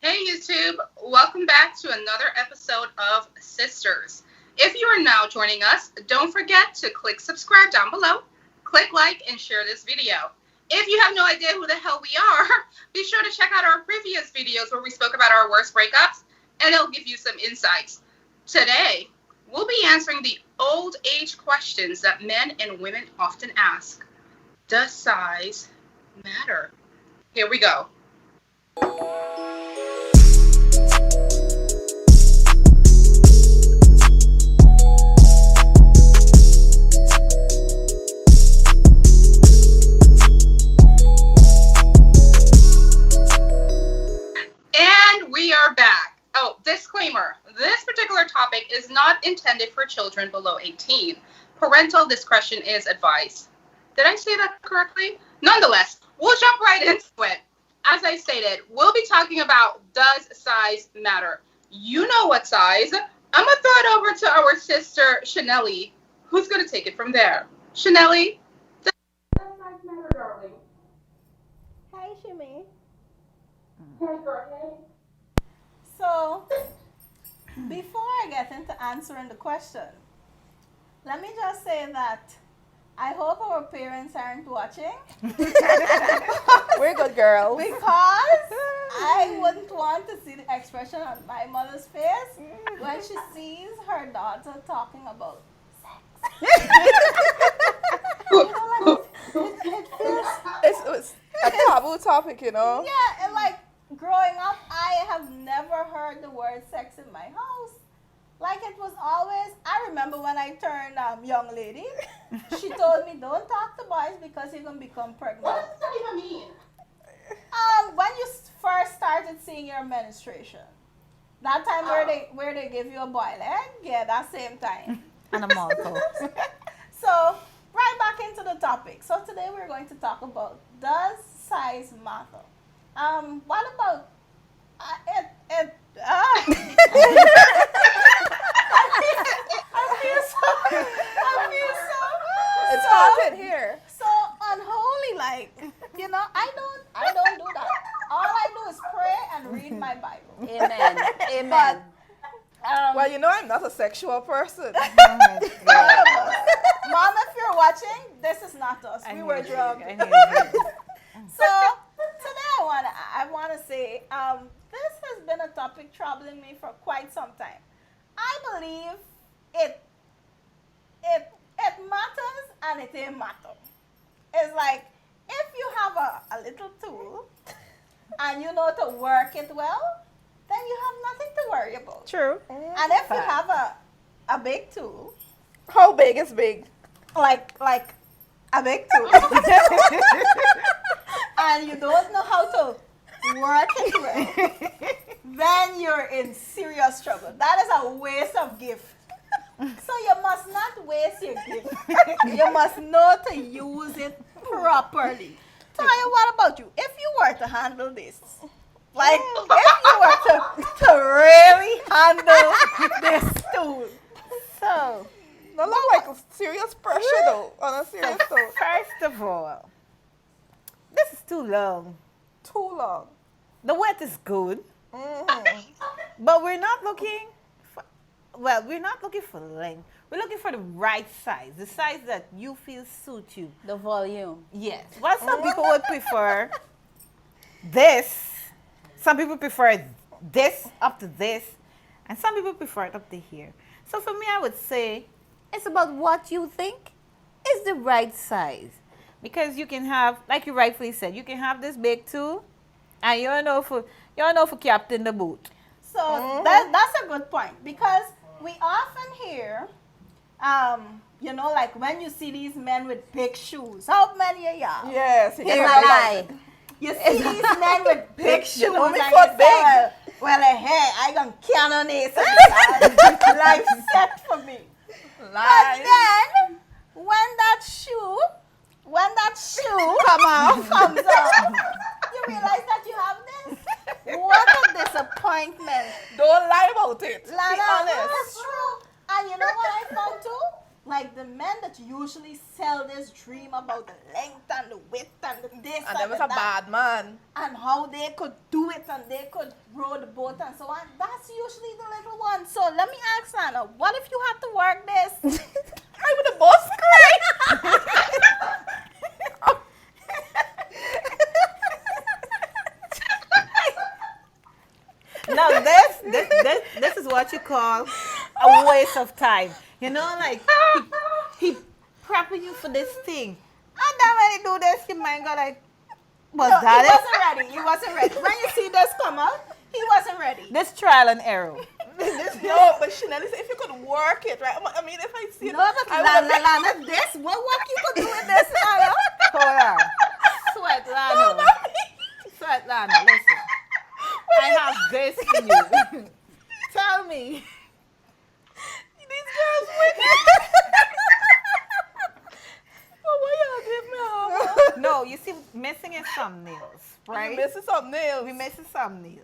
Hey YouTube, welcome back to another episode of Sisters. If you are now joining us, don't forget to click subscribe down below, click like, and share this video. If you have no idea who the hell we are, be sure to check out our previous videos where we spoke about our worst breakups, and it'll give you some insights. Today, we'll be answering the old age questions that men and women often ask. Does size matter? Here we go. And we are back. Oh, disclaimer. This particular topic is not intended for children below 18. Parental discretion is advised. Did I say that correctly? Nonetheless, we'll jump right into it. As I stated, we'll be talking about does size matter? You know what size. I'm going to throw it over to our sister, Chanelli, who's going to take it from there. Chanelli, does size matter, darling? Hi, Shimmy. Hey, girl, So, before I get into answering the question, let me just say that I hope our parents aren't watching We're good girls. because I wouldn't want to see the expression on my mother's face when she sees her daughter talking about sex. You know, like, it feels It's a taboo topic, you know? Yeah, and like growing up, I have never heard the word sex in my house. Like it was always, I remember when I turned young lady, she told me don't talk to boys because you're going to become pregnant. what does that even mean? When you first started seeing your menstruation, that time where they give you a boy leg, yeah, that same time. And a mouthful. So, right back into the topic. So today we're going to talk about does size matter? What about I feel so. It's hot in here. So unholy, like I don't do that. All I do is pray and read my Bible. Amen. Amen. Well, you know I'm not a sexual person. Oh my God. Mom, if you're watching, this is not us. I We knew were it. drunk. I knew it. So today I wanna say this has been a topic troubling me for quite some time. I believe it matters and it ain't matter. It's like if you have a little tool and you know to work it well, then you have nothing to worry about. True. And if you have a big tool, How big is big? like a big tool, and you don't know how to work it well, then you're in serious trouble. That is a waste of gift. So you must not waste your gift. You must know to use it properly. Taya, what about you? If you were to handle this, like if you were to really handle this tool, So, Not look like a serious pressure though. On a serious note. first of all, this is too long. Too long. The wet is good, Mhm. but we're not looking for, well, we're not looking for length. We're looking for the right size, the size that you feel suit you. The volume. Yes. Well, some people would prefer this. Some people prefer this up to this. And some people prefer it up to here. So for me, I would say It's about what you think is the right size. because you can have, like you rightfully said, you can have this big too, and you don't know for captain the boat. so that's a good point because we often hear, like when you see these men with big shoes. How many of y'all? Yes. It's a lie. You see these men with big shoes, know me and for you say, well, hey, I gonna canonade life set for me. But then, when that shoe Come on. comes off, you realize that you have this. What a disappointment. Don't lie about it. Lana, Be honest. that's true. And you know what I found too? like the men that usually sell this dream about the length and the width and the this And them is the a that, bad man. and how they could do it and they could row the boat and so on. That's usually the little one. So let me ask Anna, what if you had to work this? I would have both cried. Now this is what you call a waste of time. You know, like he prepping you for this thing, and then when he do this, your mind go like, was No, that he it? wasn't ready. He wasn't ready. When you see this come out, he wasn't ready. This trial and error. No, but Chanel, if you could work it, right? I mean, if I see No, but Lana, this, what you could do with this, Lana? Hold on. Svetlana. Svetlana, listen. I have this for you. Tell me. these girls wicked. Oh, why y'all give me a hard? No, you see, missing is some nails, right? You missing some nails. We missing some nails.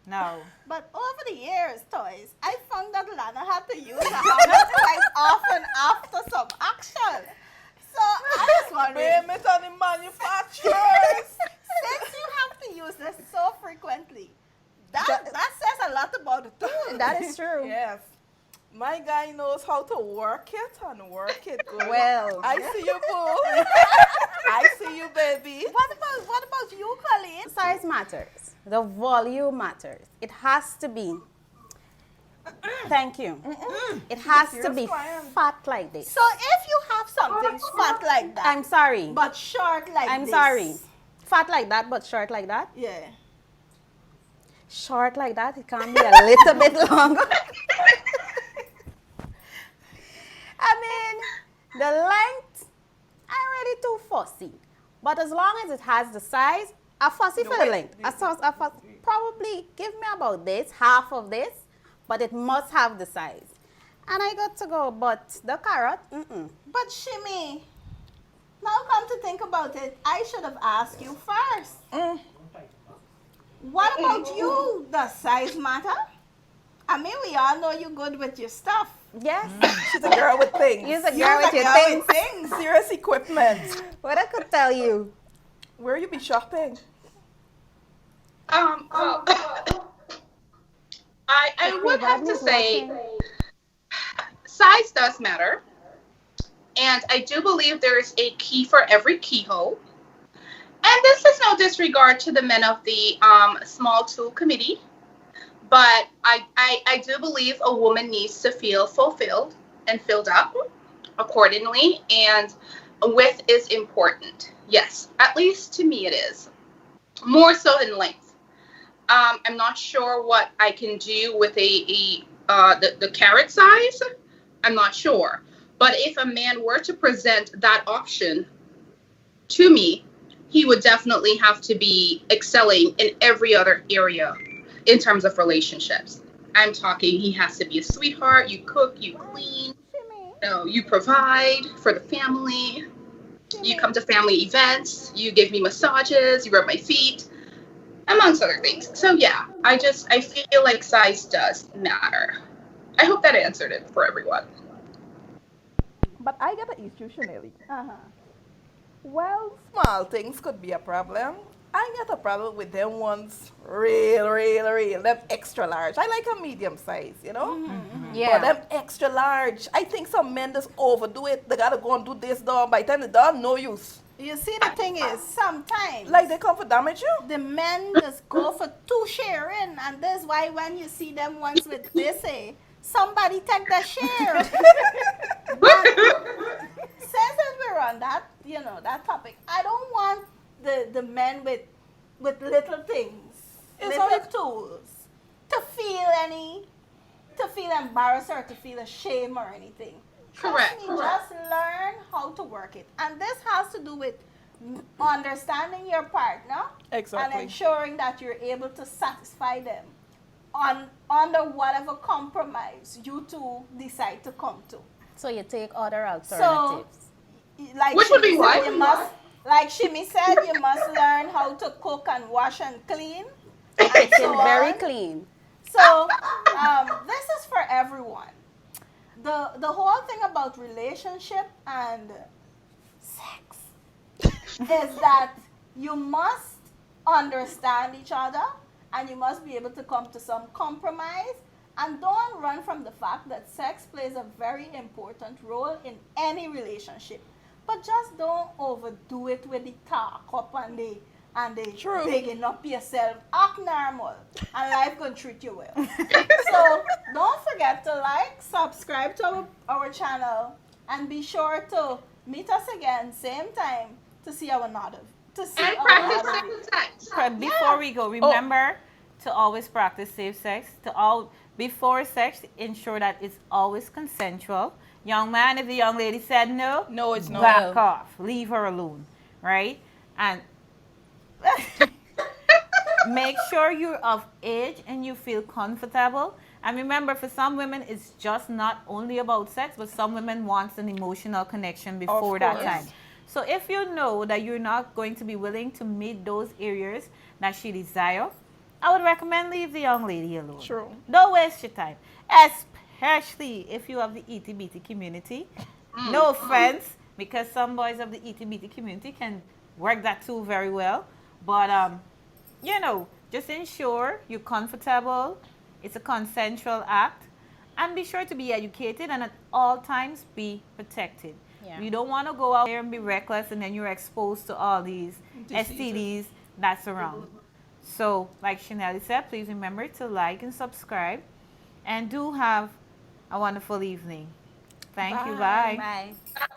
No. But over the years, Toys, I found that Lana had to use the hammer quite often after some action. So I was wondering, Blame it on the manufacturers. since you have to use this so frequently, that says a lot about the tool. That is true. Yes. My guy knows how to work it and work it good. Well. I see you, boo. I see you, baby. What about you, Colleen? Size matters. The volume matters. It has to be. Thank you. It has to Serious be client. fat like this. So if you have something fat like that, I'm sorry. but short like I'm this. sorry. Fat like that, but short like that. Yeah. Short like that, it can be a little bit longer. I mean, the length, I'm really too fussy. But as long as it has the size, I'm fussy for the length. Probably give me about this, half of this, but it must have the size. And I got to go, but the carrot, But Shimmy, now come to think about it, I should have asked you first. What about you? Does size matter? I mean, we all know you're good with your stuff. Yes. She's a girl with things. You're a You're girl with a your girl things. with things. Serious equipment. What I could tell you. Where you be shopping? Well, I would have to say size does matter. And I do believe there is a key for every keyhole. And this is no disregard to the men of the small tool committee. But I do believe a woman needs to feel fulfilled and filled up accordingly. And width is important. Yes, at least to me it is. More so in length. I'm not sure what I can do with the carrot size. I'm not sure. But if a man were to present that option to me, he would definitely have to be excelling in every other area in terms of relationships. I'm talking, he has to be a sweetheart. You cook, you clean, you provide for the family. You come to family events. You give me massages. You rub my feet, amongst other things. So yeah, I feel like size does matter. I hope that answered it for everyone. But I got an issue, Chanel. Uh-huh. Well, small things could be a problem. I got a problem with them ones real, them extra large. I like a medium size, you know? Yeah. But them extra large, I think some men just overdo it. They gotta go and do this done. By the time they done, no use. You see, the thing is, sometimes Like they come for damage you? the men just go for two sharing, and that's why when you see them ones with this, somebody take the share. Since we're on that, that topic, I don't want the men with little things, It's little only- tools, to feel embarrassed or to feel ashamed or anything. Correct. Trust me, just learn how to work it. And this has to do with understanding your partner Exactly. and ensuring that you're able to satisfy them under whatever compromise you two decide to come to. So you take other alternatives. Like Which would be Shimi what? said, like Shimi said, you must learn how to cook and wash and clean. And It's so very on. clean. So this is for everyone. the whole thing about relationship and sex is that you must understand each other and you must be able to come to some compromise, and don't run from the fact that sex plays a very important role in any relationship. But just don't overdo it with the talk up and the True. bigging up yourself. Act normal and life gonna treat you well. So don't forget to like, subscribe to our channel, and be sure to meet us again same time to see our another And practice another safe video. sex. But before we go, remember to always practice safe sex. Before sex, ensure that it's always consensual. Young man, if the young lady said no, No, it's not. back off. Leave her alone, right? And make sure you're of age and you feel comfortable. And remember, for some women, it's just not only about sex, but some women want an emotional connection before that course. time. So if you know that you're not going to be willing to meet those areas that she desires, I would recommend leave the young lady alone. True. Don't waste your time, especially if you have the ETBT community. No offense, because some boys of the ETBT community can work that too very well. But, just ensure you're comfortable. It's a consensual act. And be sure to be educated and at all times be protected. Yeah. You don't want to go out there and be reckless and then you're exposed to all these STDs that's around. So, like Chanel said, please remember to like and subscribe. And do have a wonderful evening. Thank you. Bye. Bye.